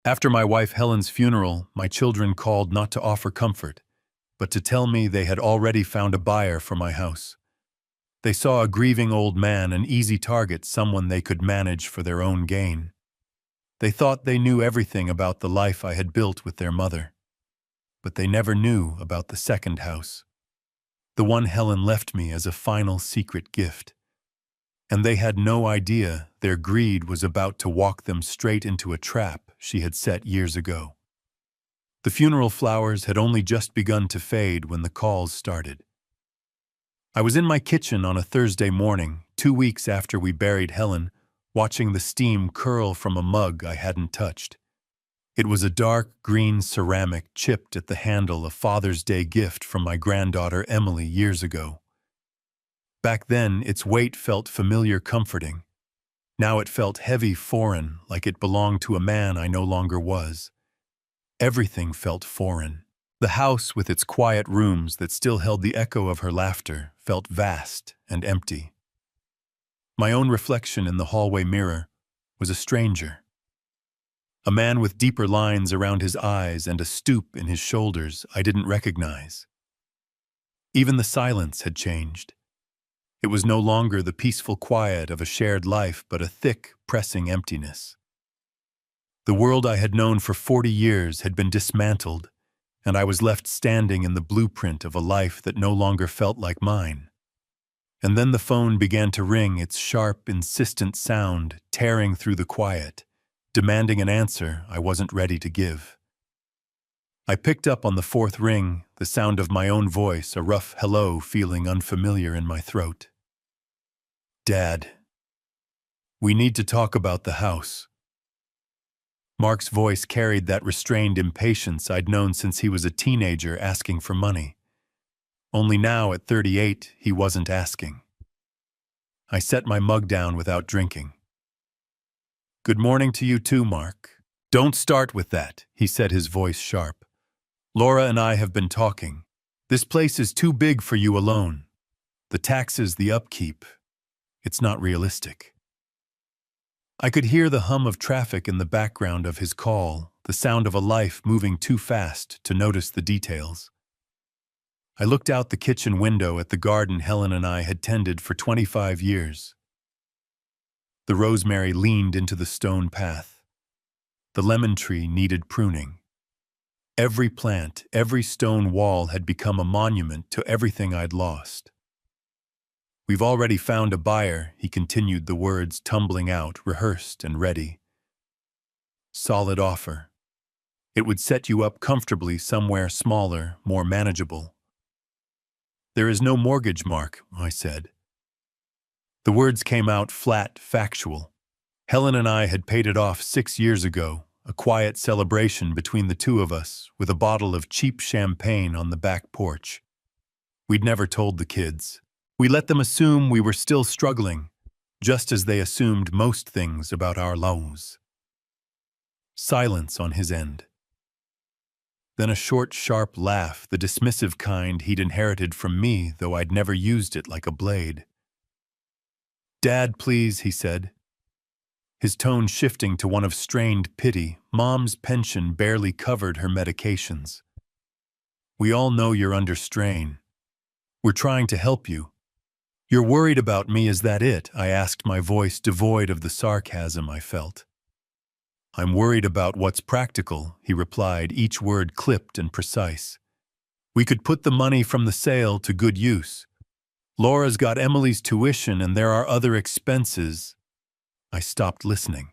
After my wife Helen's funeral, my children called not to offer comfort, but to tell me they had already found a buyer for my house. They saw a grieving old man, an easy target, someone they could manage for their own gain. They thought they knew everything about the life I had built with their mother, but they never knew about the second house, the one Helen left me as a final secret gift. And they had no idea their greed was about to walk them straight into a trap she had set years ago. The funeral flowers had only just begun to fade when the calls started. I was in my kitchen on a Thursday morning, 2 weeks after we buried Helen, watching the steam curl from a mug I hadn't touched. It was a dark green ceramic chipped at the handle, a Father's Day gift from my granddaughter Emily years ago. Back then, its weight felt familiar, comforting. Now it felt heavy, foreign, like it belonged to a man I no longer was. Everything felt foreign. The house, with its quiet rooms that still held the echo of her laughter, felt vast and empty. My own reflection in the hallway mirror was a stranger. A man with deeper lines around his eyes and a stoop in his shoulders I didn't recognize. Even the silence had changed. It was no longer the peaceful quiet of a shared life, but a thick, pressing emptiness. The world I had known for 40 years had been dismantled, and I was left standing in the blueprint of a life that no longer felt like mine. And then the phone began to ring, its sharp, insistent sound tearing through the quiet, demanding an answer I wasn't ready to give. I picked up on the fourth ring, the sound of my own voice, a rough hello feeling unfamiliar in my throat. Dad, we need to talk about the house. Mark's voice carried that restrained impatience I'd known since he was a teenager asking for money. Only now, at 38, he wasn't asking. I set my mug down without drinking. Good morning to you too, Mark. Don't start with that, he said, his voice sharp. Laura and I have been talking. This place is too big for you alone. The taxes, the upkeep, it's not realistic. I could hear the hum of traffic in the background of his call, the sound of a life moving too fast to notice the details. I looked out the kitchen window at the garden Helen and I had tended for 25 years. The rosemary leaned into the stone path. The lemon tree needed pruning. Every plant, every stone wall had become a monument to everything I'd lost. We've already found a buyer, he continued, the words tumbling out, rehearsed and ready. Solid offer. It would set you up comfortably somewhere smaller, more manageable. There is no mortgage, Mark, I said. The words came out flat, factual. Helen and I had paid it off 6 years ago, a quiet celebration between the two of us, with a bottle of cheap champagne on the back porch. We'd never told the kids. We let them assume we were still struggling, just as they assumed most things about our lives. Silence on his end. Then a short, sharp laugh, the dismissive kind he'd inherited from me, though I'd never used it like a blade. Dad, please, he said, his tone shifting to one of strained pity. Mom's pension barely covered her medications. We all know you're under strain. We're trying to help you. You're worried about me, is that it? I asked, my voice devoid of the sarcasm I felt. I'm worried about what's practical, he replied, each word clipped and precise. We could put the money from the sale to good use. Laura's got Emily's tuition and there are other expenses. I stopped listening.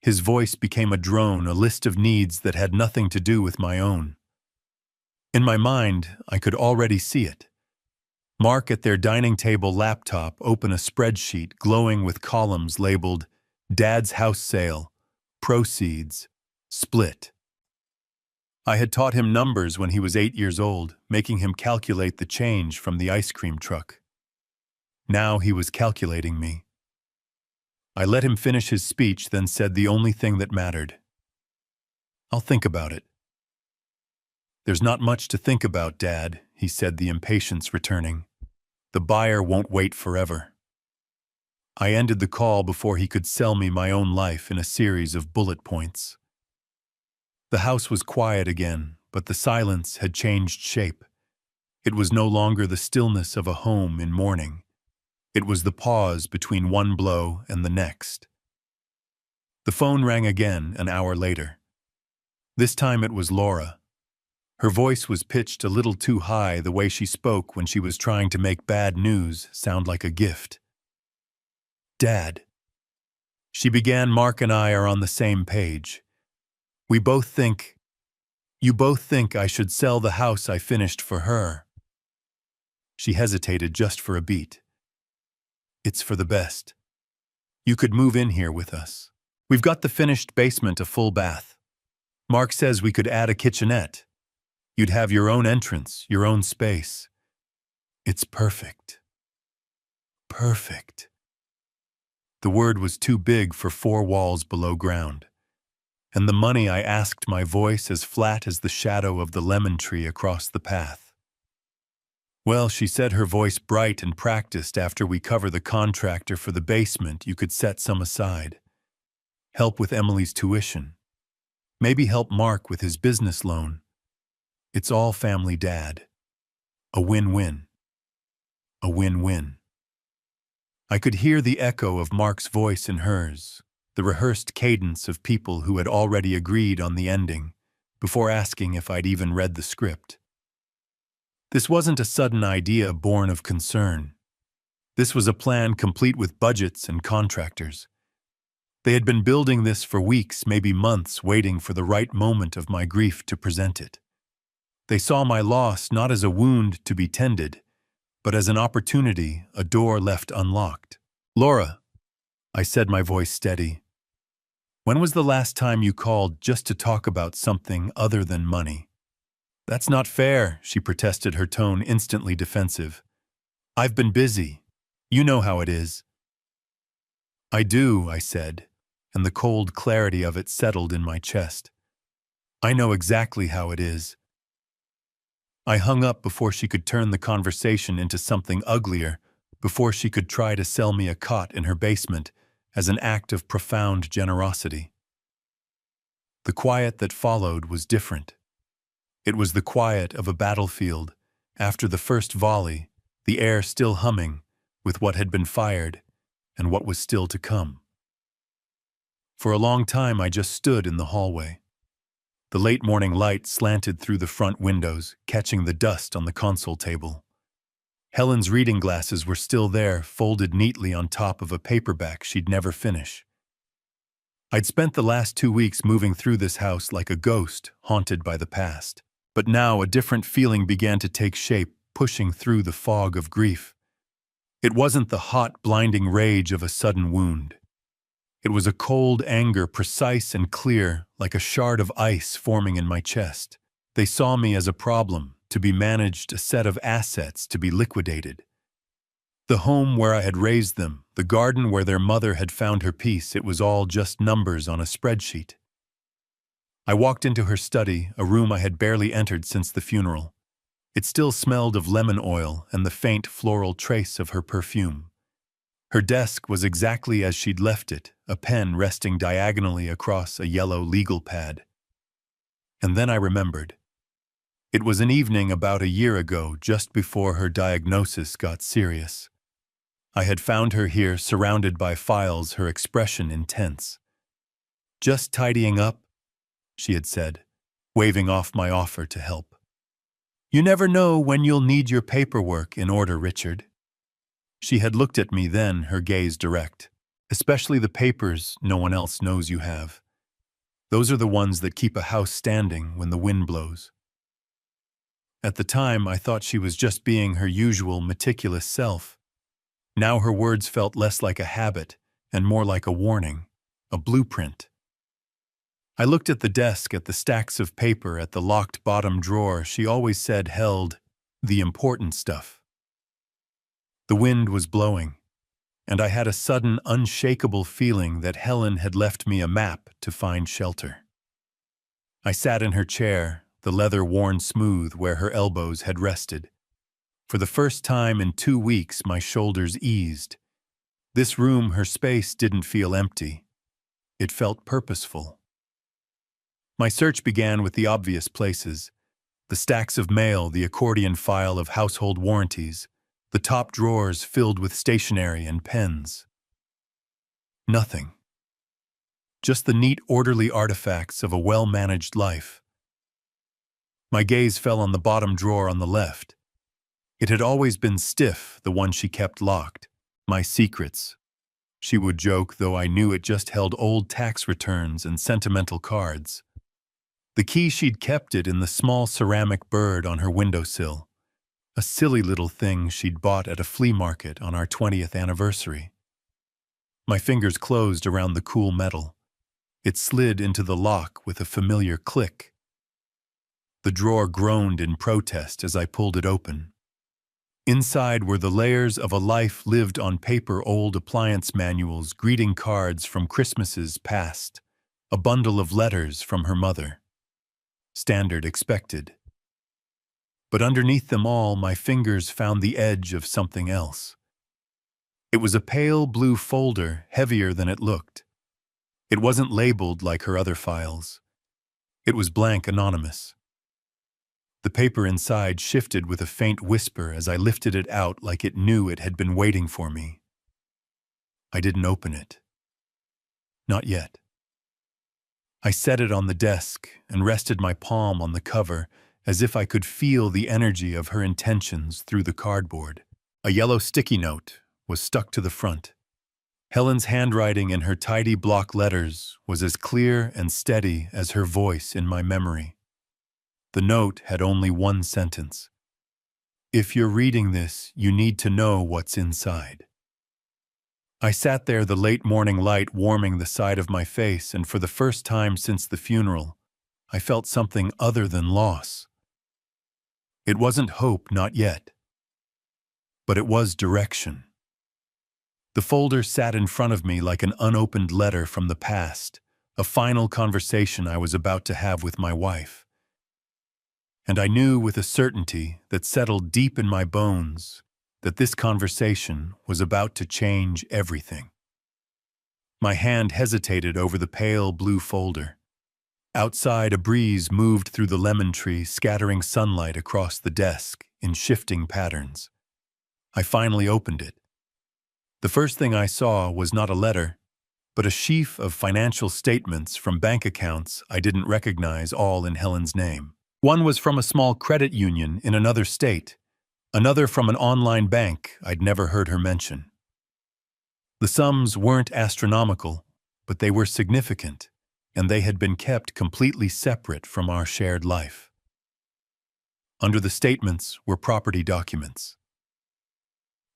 His voice became a drone, a list of needs that had nothing to do with my own. In my mind, I could already see it. Mark at their dining table laptop open a spreadsheet glowing with columns labeled Dad's House Sale, Proceeds, Split. I had taught him numbers when he was 8 years old, making him calculate the change from the ice cream truck. Now he was calculating me. I let him finish his speech, then said the only thing that mattered. I'll think about it. There's not much to think about, Dad, he said, the impatience returning. The buyer won't wait forever. I ended the call before he could sell me my own life in a series of bullet points. The house was quiet again, but the silence had changed shape. It was no longer the stillness of a home in mourning. It was the pause between one blow and the next. The phone rang again an hour later. This time it was Laura. Her voice was pitched a little too high, the way she spoke when she was trying to make bad news sound like a gift. "Dad," she began, "Mark and I are on the same page. You both think I should sell the house I finished for her." She hesitated just for a beat. "It's for the best. You could move in here with us. We've got the finished basement, a full bath. Mark says we could add a kitchenette. You'd have your own entrance, your own space. It's perfect. Perfect." The word was too big for four walls below ground. And the money I asked, my voice as flat as the shadow of the lemon tree across the path. "Well," she said, her voice bright and practiced, "after we cover the contractor for the basement, you could set some aside. Help with Emily's tuition. Maybe help Mark with his business loan. It's all family, Dad. A win-win. A win-win." I could hear the echo of Mark's voice in hers, the rehearsed cadence of people who had already agreed on the ending, before asking if I'd even read the script. This wasn't a sudden idea born of concern. This was a plan complete with budgets and contractors. They had been building this for weeks, maybe months, waiting for the right moment of my grief to present it. They saw my loss not as a wound to be tended, but as an opportunity, a door left unlocked. "Laura," I said, my voice steady, "when was the last time you called just to talk about something other than money?" "That's not fair," she protested, her tone instantly defensive. "I've been busy. You know how it is." "I do," I said, and the cold clarity of it settled in my chest. "I know exactly how it is." I hung up before she could turn the conversation into something uglier, before she could try to sell me a cot in her basement as an act of profound generosity. The quiet that followed was different. It was the quiet of a battlefield, after the first volley, the air still humming with what had been fired and what was still to come. For a long time I just stood in the hallway. The late morning light slanted through the front windows, catching the dust on the console table. Helen's reading glasses were still there, folded neatly on top of a paperback she'd never finish. I'd spent the last 2 weeks moving through this house like a ghost, haunted by the past. But now a different feeling began to take shape, pushing through the fog of grief. It wasn't the hot, blinding rage of a sudden wound. It was a cold anger, precise and clear, like a shard of ice forming in my chest. They saw me as a problem, to be managed, a set of assets to be liquidated. The home where I had raised them, the garden where their mother had found her peace, it was all just numbers on a spreadsheet. I walked into her study, a room I had barely entered since the funeral. It still smelled of lemon oil and the faint floral trace of her perfume. Her desk was exactly as she'd left it, a pen resting diagonally across a yellow legal pad. And then I remembered. It was an evening about a year ago, just before her diagnosis got serious. I had found her here, surrounded by files, her expression intense. "Just tidying up," she had said, waving off my offer to help. "You never know when you'll need your paperwork in order, Richard." She had looked at me then, her gaze direct. "Especially the papers no one else knows you have. Those are the ones that keep a house standing when the wind blows." At the time, I thought she was just being her usual meticulous self. Now her words felt less like a habit and more like a warning, a blueprint. I looked at the desk, at the stacks of paper, at the locked bottom drawer she always said held the important stuff. The wind was blowing, and I had a sudden, unshakable feeling that Helen had left me a map to find shelter. I sat in her chair, the leather worn smooth where her elbows had rested. For the first time in 2 weeks, my shoulders eased. This room, her space, didn't feel empty. It felt purposeful. My search began with the obvious places: the stacks of mail, the accordion file of household warranties, the top drawers filled with stationery and pens. Nothing. Just the neat, orderly artifacts of a well-managed life. My gaze fell on the bottom drawer on the left. It had always been stiff, the one she kept locked. My secrets, she would joke, though I knew it just held old tax returns and sentimental cards. The key, she'd kept it in the small ceramic bird on her windowsill, a silly little thing she'd bought at a flea market on our 20th anniversary. My fingers closed around the cool metal. It slid into the lock with a familiar click. The drawer groaned in protest as I pulled it open. Inside were the layers of a life lived on paper, old appliance manuals, greeting cards from Christmases past, a bundle of letters from her mother. Standard, expected. But underneath them all, my fingers found the edge of something else. It was a pale blue folder, heavier than it looked. It wasn't labeled like her other files. It was blank, anonymous. The paper inside shifted with a faint whisper as I lifted it out, like it knew it had been waiting for me. I didn't open it. Not yet. I set it on the desk and rested my palm on the cover, as if I could feel the energy of her intentions through the cardboard. A yellow sticky note was stuck to the front. Helen's handwriting in her tidy block letters was as clear and steady as her voice in my memory. The note had only one sentence: "If you're reading this, you need to know what's inside." I sat there, the late morning light warming the side of my face, and for the first time since the funeral, I felt something other than loss. It wasn't hope, not yet. But it was direction. The folder sat in front of me like an unopened letter from the past, a final conversation I was about to have with my wife. And I knew with a certainty that settled deep in my bones that this conversation was about to change everything. My hand hesitated over the pale blue folder. Outside, a breeze moved through the lemon tree, scattering sunlight across the desk in shifting patterns. I finally opened it. The first thing I saw was not a letter, but a sheaf of financial statements from bank accounts I didn't recognize, all in Helen's name. One was from a small credit union in another state, another from an online bank I'd never heard her mention. The sums weren't astronomical, but they were significant, and they had been kept completely separate from our shared life. Under the statements were property documents.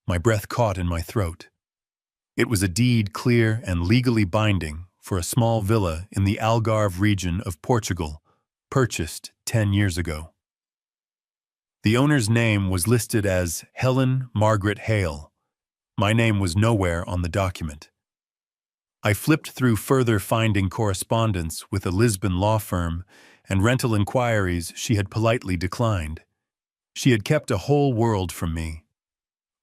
My breath caught in my throat. It was a deed, clear and legally binding, for a small villa in the Algarve region of Portugal, purchased 10 years ago. The owner's name was listed as Helen Margaret Hale. My name was nowhere on the document. I flipped through further, finding correspondence with a Lisbon law firm and rental inquiries she had politely declined. She had kept a whole world from me.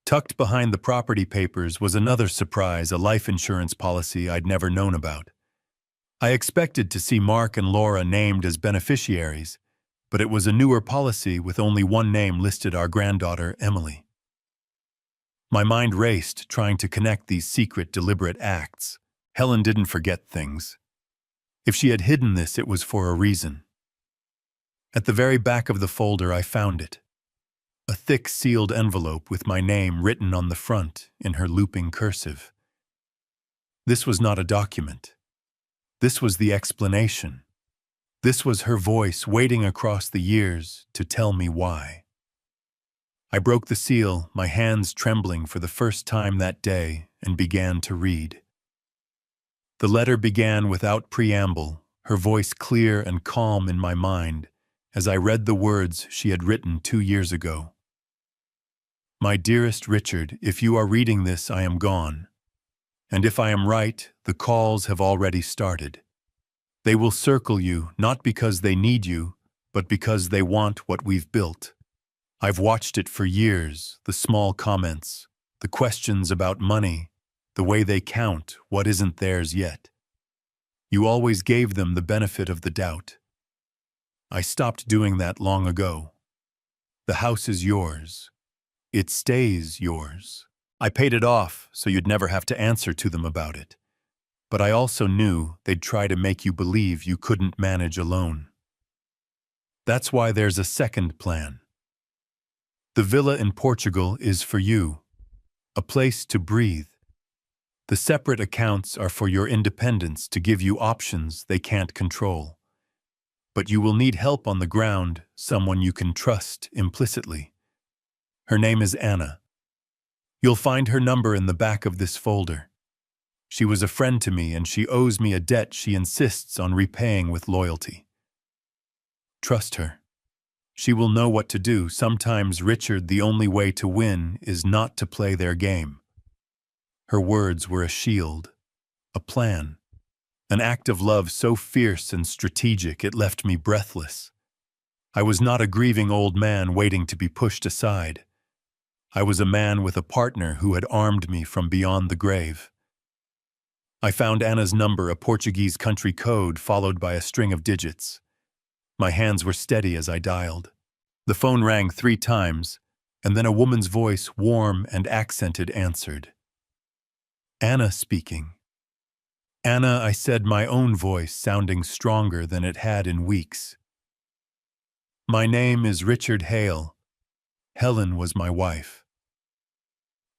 Tucked behind the property papers was another surprise, a life insurance policy I'd never known about. I expected to see Mark and Laura named as beneficiaries, but it was a newer policy with only one name listed: our granddaughter, Emily. My mind raced, trying to connect these secret, deliberate acts. Helen didn't forget things. If she had hidden this, it was for a reason. At the very back of the folder, I found it. A thick, sealed envelope with my name written on the front in her looping cursive. This was not a document. This was the explanation. This was her voice waiting across the years to tell me why. I broke the seal, my hands trembling for the first time that day, and began to read. The letter began without preamble, her voice clear and calm in my mind, as I read the words she had written 2 years ago. "My dearest Richard, if you are reading this, I am gone. And if I am right, the calls have already started. They will circle you, not because they need you, but because they want what we've built. I've watched it for years, the small comments, the questions about money, the way they count what isn't theirs yet. You always gave them the benefit of the doubt. I stopped doing that long ago. The house is yours. It stays yours. I paid it off so you'd never have to answer to them about it. But I also knew they'd try to make you believe you couldn't manage alone. That's why there's a second plan. The villa in Portugal is for you, a place to breathe. The separate accounts are for your independence to give you options they can't control. But you will need help on the ground, someone you can trust implicitly. Her name is Anna. You'll find her number in the back of this folder. She was a friend to me and she owes me a debt she insists on repaying with loyalty. Trust her. She will know what to do. Sometimes, Richard, the only way to win is not to play their game. Her words were a shield, a plan, an act of love so fierce and strategic it left me breathless. I was not a grieving old man waiting to be pushed aside. I was a man with a partner who had armed me from beyond the grave. I found Anna's number, a Portuguese country code followed by a string of digits. My hands were steady as I dialed. The phone rang 3 times, and then a woman's voice, warm and accented, answered. Anna speaking. Anna, I said, my own voice sounding stronger than it had in weeks. My name is Richard Hale. Helen was my wife.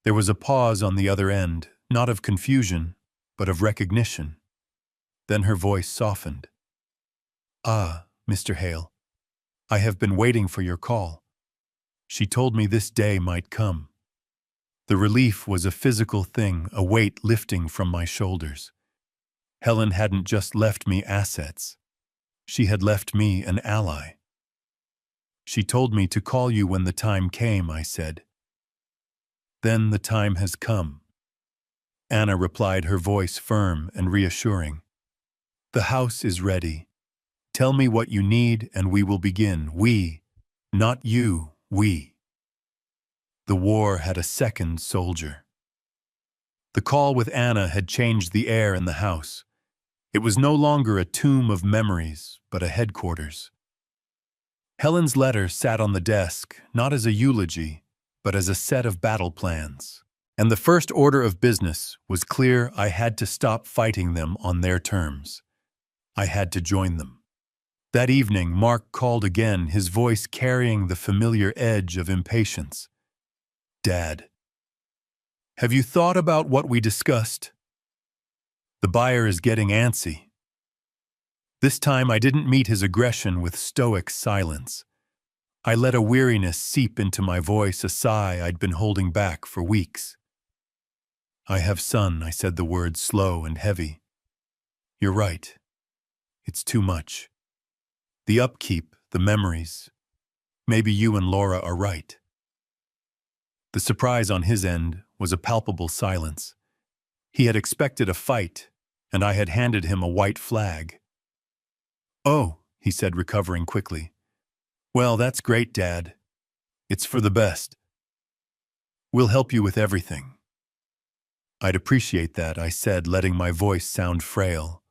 There was a pause on the other end, not of confusion, but of recognition. Then her voice softened. Ah, Mr. Hale, I have been waiting for your call. She told me this day might come. The relief was a physical thing, a weight lifting from my shoulders. Helen hadn't just left me assets. She had left me an ally. She told me to call you when the time came, I said. Then the time has come. Anna replied, her voice firm and reassuring. The house is ready. Tell me what you need and we will begin. We, not you, we. The war had a second soldier. The call with Anna had changed the air in the house. It was no longer a tomb of memories, but a headquarters. Helen's letter sat on the desk, not as a eulogy, but as a set of battle plans. And the first order of business was clear. I had to stop fighting them on their terms. I had to join them. That evening, Mark called again, his voice carrying the familiar edge of impatience. Dad, have you thought about what we discussed? The buyer is getting antsy. This time I didn't meet his aggression with stoic silence. I let a weariness seep into my voice, a sigh I'd been holding back for weeks. I have son, I said the words slow and heavy. You're right. It's too much. The upkeep, the memories. Maybe you and Laura are right. The surprise on his end was a palpable silence. He had expected a fight, and I had handed him a white flag. Oh, he said, recovering quickly. Well, that's great, Dad. It's for the best. We'll help you with everything. I'd appreciate that, I said, letting my voice sound frail.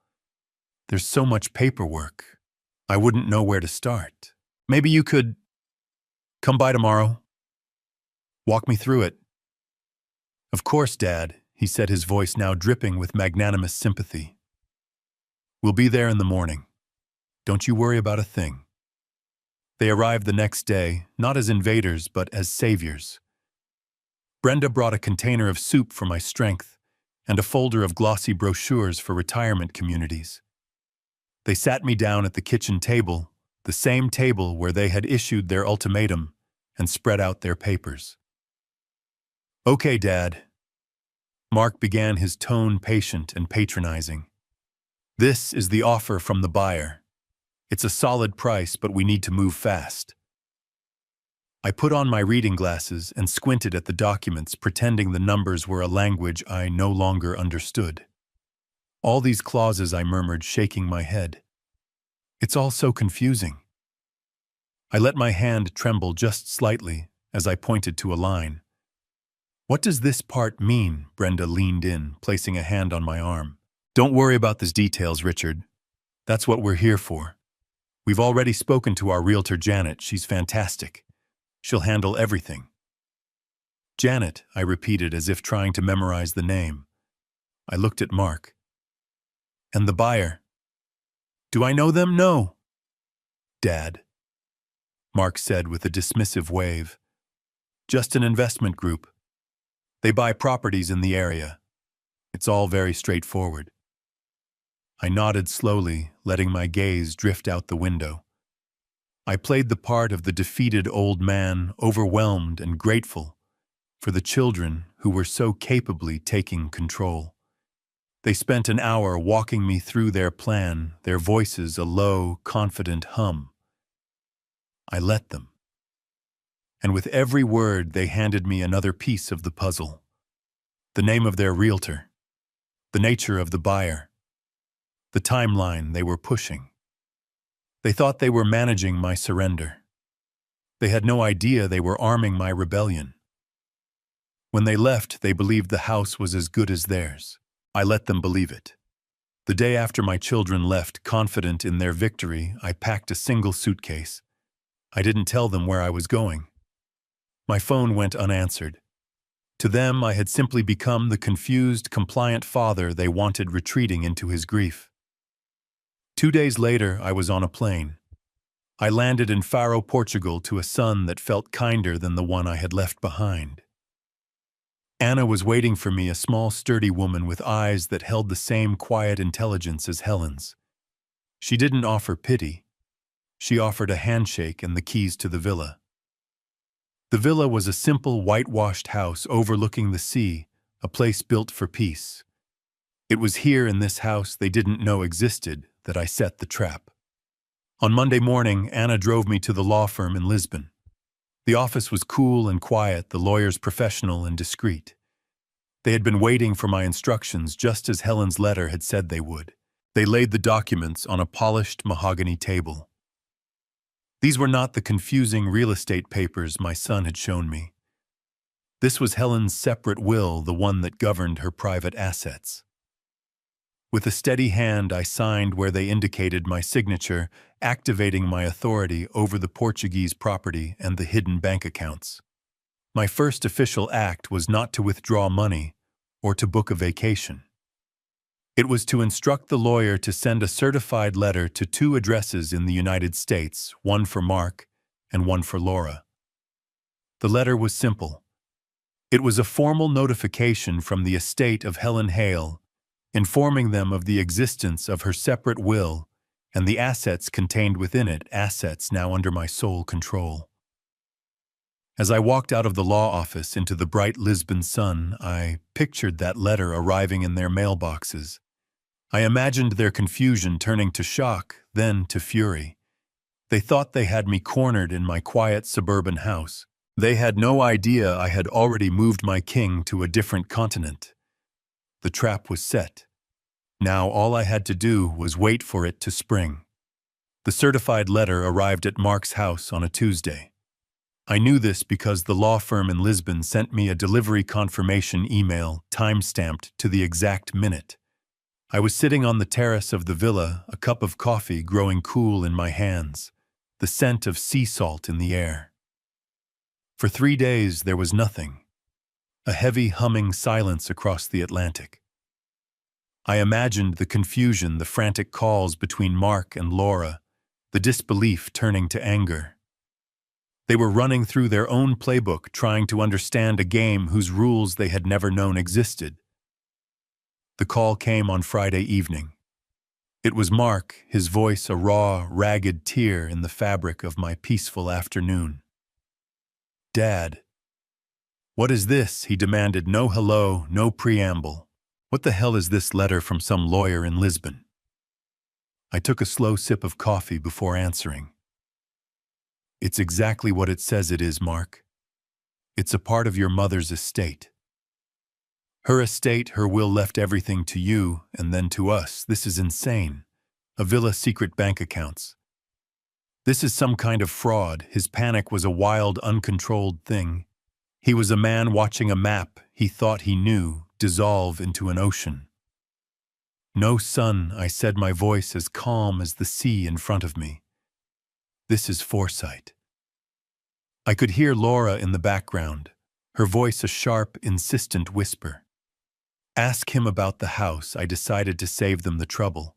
There's so much paperwork. I wouldn't know where to start. Maybe you could come by tomorrow? Walk me through it. Of course, Dad, he said, his voice now dripping with magnanimous sympathy. We'll be there in the morning. Don't you worry about a thing. They arrived the next day, not as invaders, but as saviors. Brenda brought a container of soup for my strength and a folder of glossy brochures for retirement communities. They sat me down at the kitchen table, the same table where they had issued their ultimatum, and spread out their papers. Okay, Dad. Mark began, his tone patient and patronizing. This is the offer from the buyer. It's a solid price, but we need to move fast. I put on my reading glasses and squinted at the documents, pretending the numbers were a language I no longer understood. All these clauses, I murmured, shaking my head. It's all so confusing. I let my hand tremble just slightly as I pointed to a line. What does this part mean? Brenda leaned in, placing a hand on my arm. Don't worry about these details, Richard. That's what we're here for. We've already spoken to our realtor Janet. She's fantastic. She'll handle everything. Janet, I repeated as if trying to memorize the name. I looked at Mark. And the buyer? Do I know them? No. Dad, Mark said with a dismissive wave. Just an investment group. They buy properties in the area. It's all very straightforward. I nodded slowly, letting my gaze drift out the window. I played the part of the defeated old man, overwhelmed and grateful for the children who were so capably taking control. They spent an hour walking me through their plan, their voices a low, confident hum. I let them. And with every word they handed me another piece of the puzzle. The name of their realtor, the nature of the buyer, the timeline they were pushing. They thought they were managing my surrender. They had no idea they were arming my rebellion. When they left, they believed the house was as good as theirs. I let them believe it. The day after my children left, confident in their victory, I packed a single suitcase. I didn't tell them where I was going. My phone went unanswered. To them, I had simply become the confused, compliant father they wanted retreating into his grief. 2 days later, I was on a plane. I landed in Faro, Portugal, to a son that felt kinder than the one I had left behind. Anna was waiting for me, a small, sturdy woman with eyes that held the same quiet intelligence as Helen's. She didn't offer pity. She offered a handshake and the keys to the villa. The villa was a simple, whitewashed house overlooking the sea, a place built for peace. It was here in this house they didn't know existed that I set the trap. On Monday morning, Anna drove me to the law firm in Lisbon. The office was cool and quiet, the lawyers professional and discreet. They had been waiting for my instructions just as Helen's letter had said they would. They laid the documents on a polished mahogany table. These were not the confusing real estate papers my son had shown me. This was Helen's separate will, the one that governed her private assets. With a steady hand, I signed where they indicated my signature, activating my authority over the Portuguese property and the hidden bank accounts. My first official act was not to withdraw money or to book a vacation. It was to instruct the lawyer to send a certified letter to 2 addresses in the United States, one for Mark and one for Laura. The letter was simple. It was a formal notification from the estate of Helen Hale, informing them of the existence of her separate will and the assets contained within it, assets now under my sole control. As I walked out of the law office into the bright Lisbon sun, I pictured that letter arriving in their mailboxes. I imagined their confusion turning to shock, then to fury. They thought they had me cornered in my quiet suburban house. They had no idea I had already moved my king to a different continent. The trap was set. Now all I had to do was wait for it to spring. The certified letter arrived at Mark's house on a Tuesday. I knew this because the law firm in Lisbon sent me a delivery confirmation email, time-stamped to the exact minute. I was sitting on the terrace of the villa, a cup of coffee growing cool in my hands, the scent of sea salt in the air. For 3 days there was nothing, a heavy humming silence across the Atlantic. I imagined the confusion, the frantic calls between Mark and Laura, the disbelief turning to anger. They were running through their own playbook, trying to understand a game whose rules they had never known existed. The call came on Friday evening. It was Mark, his voice a raw, ragged tear in the fabric of my peaceful afternoon. "Dad." "What is this?" he demanded. No hello, no preamble. "What the hell is this letter from some lawyer in Lisbon?" I took a slow sip of coffee before answering. "It's exactly what it says it is, Mark. It's a part of your mother's estate. Her estate, her will left everything to you and then to us. This is insane. A villa, secret bank accounts. This is some kind of fraud." His panic was a wild, uncontrolled thing. He was a man watching a map he thought he knew dissolve into an ocean. "No, son," I said, my voice as calm as the sea in front of me. This is foresight. I could hear Laura in the background, her voice a sharp, insistent whisper. Ask him about the house. I decided to save them the trouble.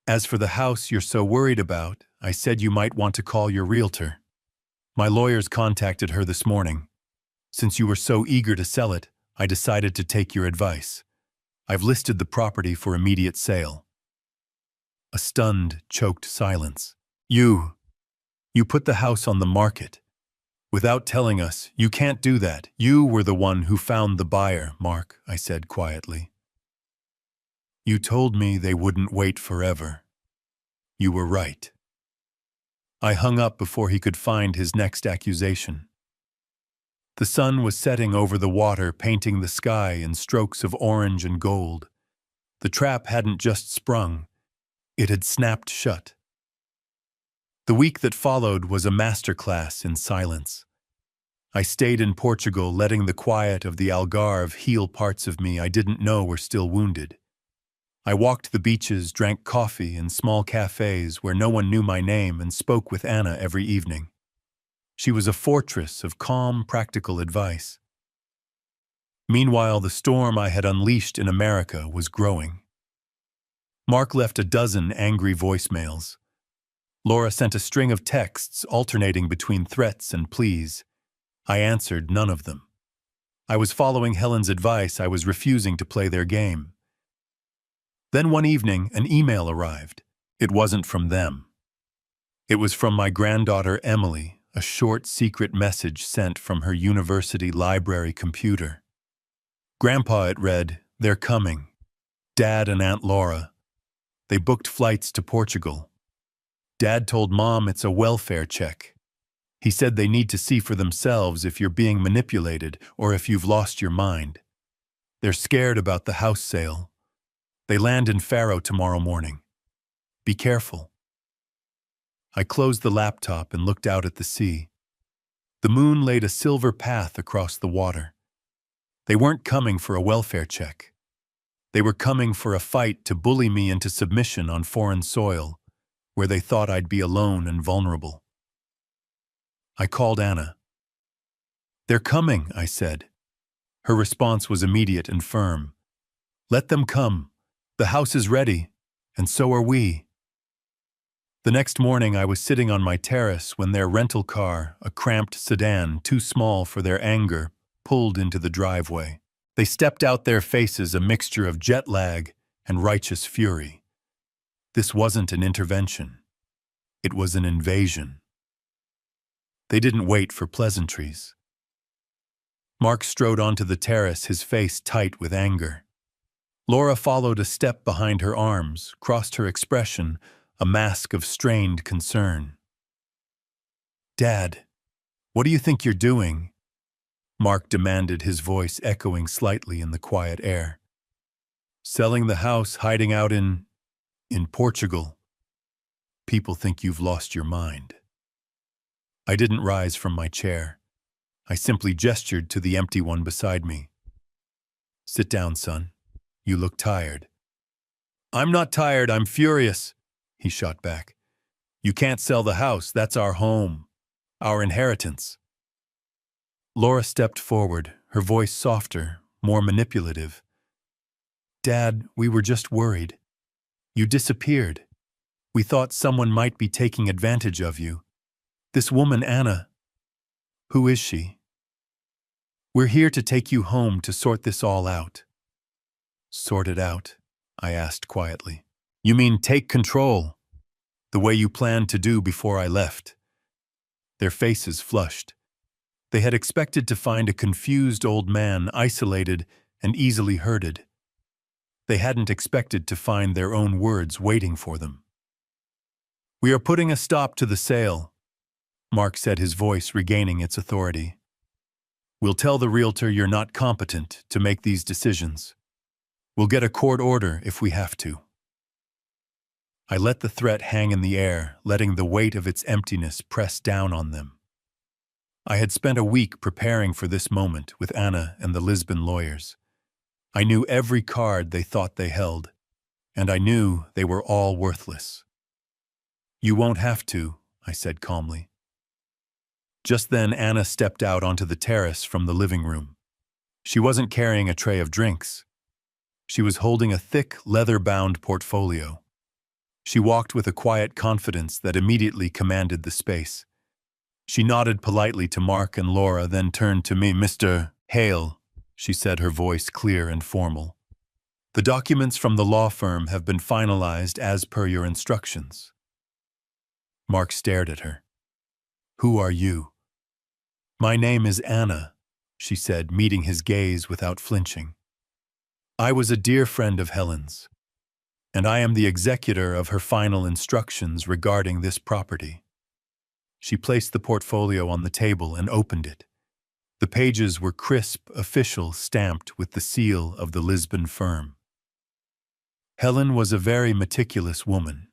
As for the house you're so worried about, I said you might want to call your realtor. My lawyers contacted her this morning. Since you were so eager to sell it, I decided to take your advice. I've listed the property for immediate sale. A stunned, choked silence. You put the house on the market. Without telling us, you can't do that. You were the one who found the buyer, Mark, I said quietly. You told me they wouldn't wait forever. You were right. I hung up before he could find his next accusation. The sun was setting over the water, painting the sky in strokes of orange and gold. The trap hadn't just sprung, it had snapped shut. The week that followed was a masterclass in silence. I stayed in Portugal, letting the quiet of the Algarve heal parts of me I didn't know were still wounded. I walked the beaches, drank coffee in small cafes where no one knew my name, and spoke with Anna every evening. She was a fortress of calm, practical advice. Meanwhile, the storm I had unleashed in America was growing. Mark left a dozen angry voicemails. Laura sent a string of texts alternating between threats and pleas. I answered none of them. I was following Helen's advice. I was refusing to play their game. Then one evening, an email arrived. It wasn't from them. It was from my granddaughter Emily, a short, secret message sent from her university library computer. Grandpa, it read, they're coming. Dad and Aunt Laura. They booked flights to Portugal. Dad told Mom it's a welfare check. He said they need to see for themselves if you're being manipulated or if you've lost your mind. They're scared about the house sale. They land in Faro tomorrow morning. Be careful. I closed the laptop and looked out at the sea. The moon laid a silver path across the water. They weren't coming for a welfare check. They were coming for a fight to bully me into submission on foreign soil, where they thought I'd be alone and vulnerable. I called Anna. They're coming, I said. Her response was immediate and firm. Let them come. The house is ready, and so are we. The next morning I was sitting on my terrace when their rental car, a cramped sedan too small for their anger, pulled into the driveway. They stepped out, their faces a mixture of jet lag and righteous fury. This wasn't an intervention. It was an invasion. They didn't wait for pleasantries. Mark strode onto the terrace, his face tight with anger. Laura followed a step behind her arms, crossed her expression, a mask of strained concern. Dad, what do you think you're doing? Mark demanded, his voice echoing slightly in the quiet air. Selling the house, hiding out in Portugal. People think you've lost your mind. I didn't rise from my chair. I simply gestured to the empty one beside me. Sit down, son. You look tired. I'm not tired, I'm furious, he shot back. You can't sell the house, that's our home, our inheritance. Laura stepped forward, her voice softer, more manipulative. Dad, we were just worried. You disappeared. We thought someone might be taking advantage of you. This woman, Anna. Who is she? We're here to take you home to sort this all out. Sort it out? I asked quietly. You mean take control, the way you planned to do before I left? Their faces flushed. They had expected to find a confused old man, isolated and easily hurted. They hadn't expected to find their own words waiting for them. We are putting a stop to the sale, Mark said, his voice regaining its authority. We'll tell the realtor you're not competent to make these decisions. We'll get a court order if we have to. I let the threat hang in the air, letting the weight of its emptiness press down on them. I had spent a week preparing for this moment with Anna and the Lisbon lawyers. I knew every card they thought they held, and I knew they were all worthless. You won't have to, I said calmly. Just then, Anna stepped out onto the terrace from the living room. She wasn't carrying a tray of drinks. She was holding a thick, leather-bound portfolio. She walked with a quiet confidence that immediately commanded the space. She nodded politely to Mark and Laura, then turned to me. "Mr. Hale," she said, her voice clear and formal. "The documents from the law firm have been finalized as per your instructions." Mark stared at her. "Who are you?" "My name is Anna," she said, meeting his gaze without flinching. "I was a dear friend of Helen's, and I am the executor of her final instructions regarding this property." She placed the portfolio on the table and opened it. The pages were crisp, official, stamped with the seal of the Lisbon firm. "Helen was a very meticulous woman,"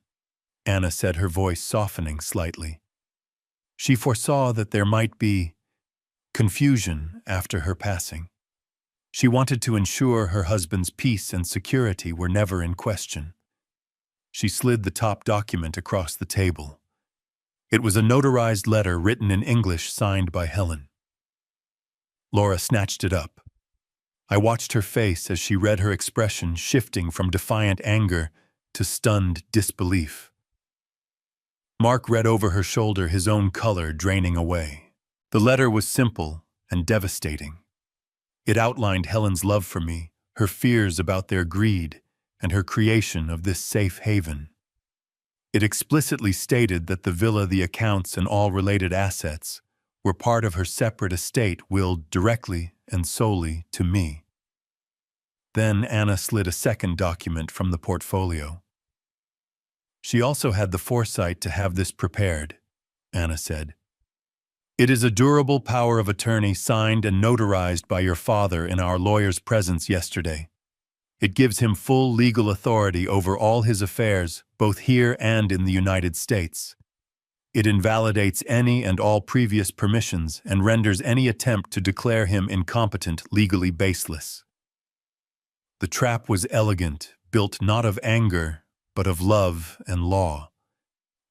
Anna said, her voice softening slightly. "She foresaw that there might be confusion after her passing. She wanted to ensure her husband's peace and security were never in question." She slid the top document across the table. It was a notarized letter written in English signed by Helen. Laura snatched it up. I watched her face as she read, her expression shifting from defiant anger to stunned disbelief. Mark read over her shoulder, his own color draining away. The letter was simple and devastating. It outlined Helen's love for me, her fears about their greed, and her creation of this safe haven. It explicitly stated that the villa, the accounts, and all related assets were part of her separate estate willed directly and solely to me. Then Anna slid a second document from the portfolio. "She also had the foresight to have this prepared," Anna said. "It is a durable power of attorney signed and notarized by your father in our lawyer's presence yesterday. It gives him full legal authority over all his affairs, both here and in the United States. It invalidates any and all previous permissions and renders any attempt to declare him incompetent legally baseless." The trap was elegant, built not of anger, but of love and law.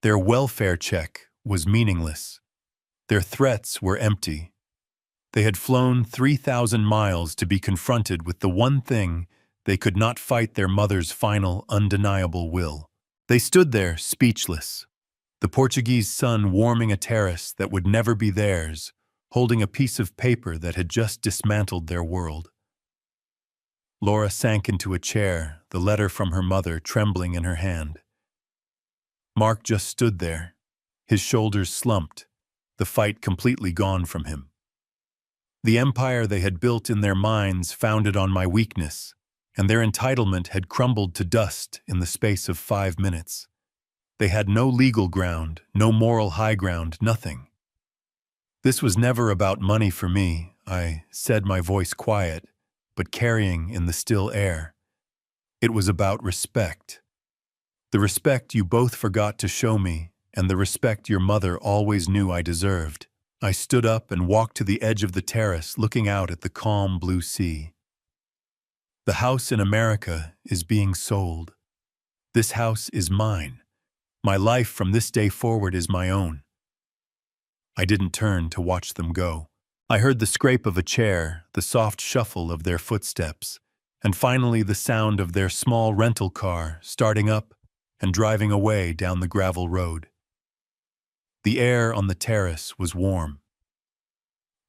Their welfare check was meaningless. Their threats were empty. They had flown 3,000 miles to be confronted with the one thing they could not fight: their mother's final, undeniable will. They stood there, speechless. The Portuguese sun warming a terrace that would never be theirs, holding a piece of paper that had just dismantled their world. Laura sank into a chair, the letter from her mother trembling in her hand. Mark just stood there, his shoulders slumped, the fight completely gone from him. The empire they had built in their minds founded on my weakness, and their entitlement had crumbled to dust in the space of 5 minutes. They had no legal ground, no moral high ground, nothing. "This was never about money for me," I said, my voice quiet, but carrying in the still air. "It was about respect. The respect you both forgot to show me, and the respect your mother always knew I deserved." I stood up and walked to the edge of the terrace, looking out at the calm blue sea. "The house in America is being sold. This house is mine. My life from this day forward is my own." I didn't turn to watch them go. I heard the scrape of a chair, the soft shuffle of their footsteps, and finally the sound of their small rental car starting up and driving away down the gravel road. The air on the terrace was warm.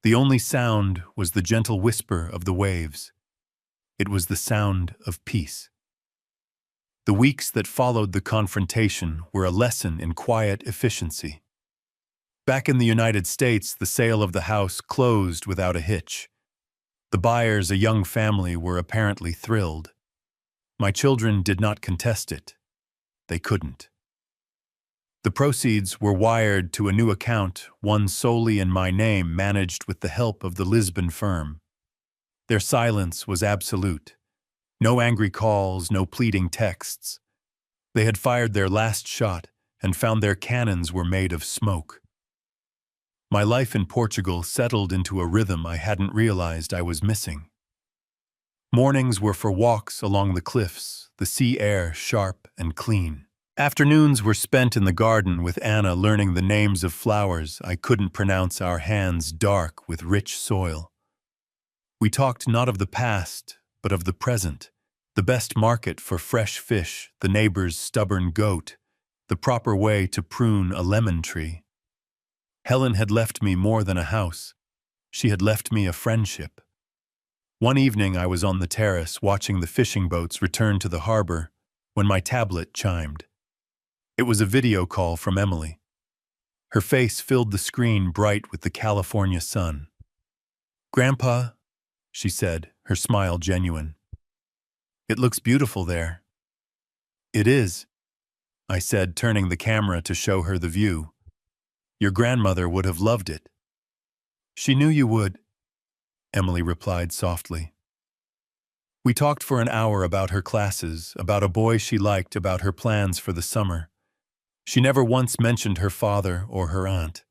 The only sound was the gentle whisper of the waves. It was the sound of peace. The weeks that followed the confrontation were a lesson in quiet efficiency. Back in the United States, the sale of the house closed without a hitch. The buyers, a young family, were apparently thrilled. My children did not contest it. They couldn't. The proceeds were wired to a new account, one solely in my name, managed with the help of the Lisbon firm. Their silence was absolute. No angry calls, no pleading texts. They had fired their last shot and found their cannons were made of smoke. My life in Portugal settled into a rhythm I hadn't realized I was missing. Mornings were for walks along the cliffs, the sea air sharp and clean. Afternoons were spent in the garden with Anna learning the names of flowers I couldn't pronounce, our hands dark with rich soil. We talked not of the past, but of the present, the best market for fresh fish, the neighbor's stubborn goat, the proper way to prune a lemon tree. Helen had left me more than a house. She had left me a friendship. One evening I was on the terrace watching the fishing boats return to the harbor when my tablet chimed. It was a video call from Emily. Her face filled the screen bright with the California sun. "Grandpa," she said, her smile genuine. "It looks beautiful there." "It is," I said, turning the camera to show her the view. "Your grandmother would have loved it." "She knew you would," Emily replied softly. We talked for an hour about her classes, about a boy she liked, about her plans for the summer. She never once mentioned her father or her aunt.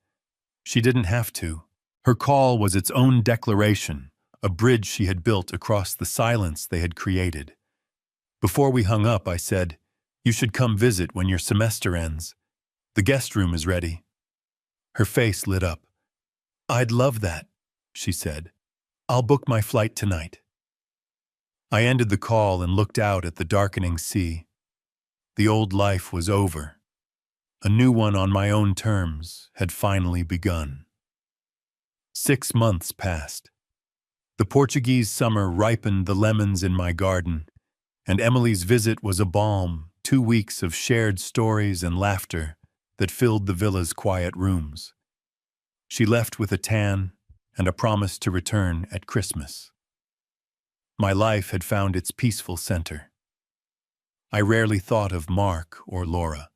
She didn't have to. Her call was its own declaration, a bridge she had built across the silence they had created. Before we hung up, I said, "You should come visit when your semester ends. The guest room is ready." Her face lit up. "I'd love that," she said. "I'll book my flight tonight." I ended the call and looked out at the darkening sea. The old life was over. A new one on my own terms had finally begun. 6 months passed. The Portuguese summer ripened the lemons in my garden, and Emily's visit was a balm, 2 weeks of shared stories and laughter that filled the villa's quiet rooms. She left with a tan and a promise to return at Christmas. My life had found its peaceful center. I rarely thought of Mark or Laura.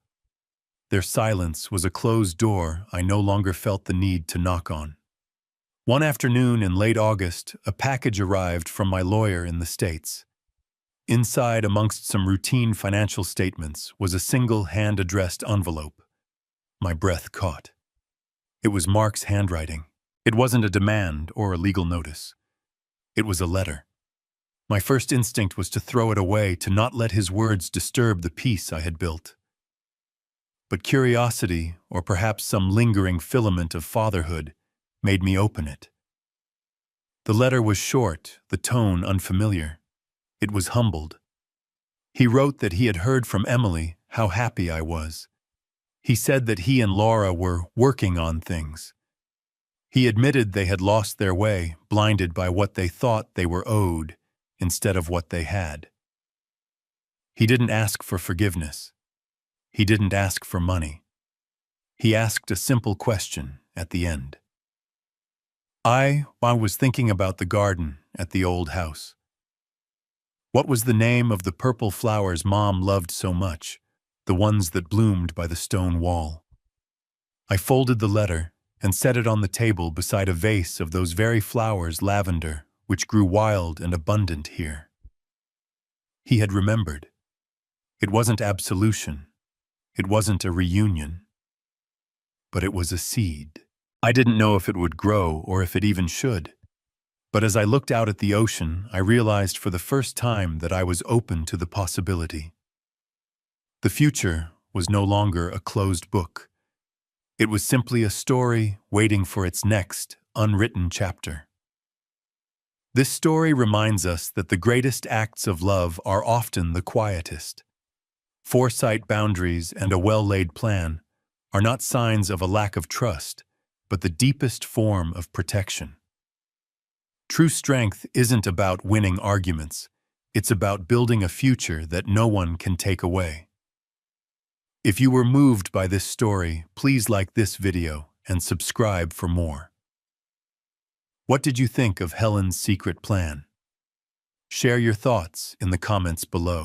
Their silence was a closed door I no longer felt the need to knock on. One afternoon in late August, a package arrived from my lawyer in the States. Inside, amongst some routine financial statements, was a single hand-addressed envelope. My breath caught. It was Mark's handwriting. It wasn't a demand or a legal notice. It was a letter. My first instinct was to throw it away, to not let his words disturb the peace I had built. But curiosity, or perhaps some lingering filament of fatherhood, made me open it. The letter was short, the tone unfamiliar. It was humbled. He wrote that he had heard from Emily how happy I was. He said that he and Laura were working on things. He admitted they had lost their way, blinded by what they thought they were owed instead of what they had. He didn't ask for forgiveness. He didn't ask for money. He asked a simple question at the end. I was thinking about the garden at the old house. What was the name of the purple flowers Mom loved so much, the ones that bloomed by the stone wall? I folded the letter and set it on the table beside a vase of those very flowers, lavender, which grew wild and abundant here. He had remembered. It wasn't absolution. It wasn't a reunion. But it was a seed. I didn't know if it would grow or if it even should. But as I looked out at the ocean, I realized for the first time that I was open to the possibility. The future was no longer a closed book. It was simply a story waiting for its next, unwritten chapter. This story reminds us that the greatest acts of love are often the quietest. Foresight, boundaries, and a well-laid plan are not signs of a lack of trust, but the deepest form of protection. True strength isn't about winning arguments. It's about building a future that no one can take away. If you were moved by this story, please like this video and subscribe for more. What did you think of Helen's secret plan? Share your thoughts in the comments below.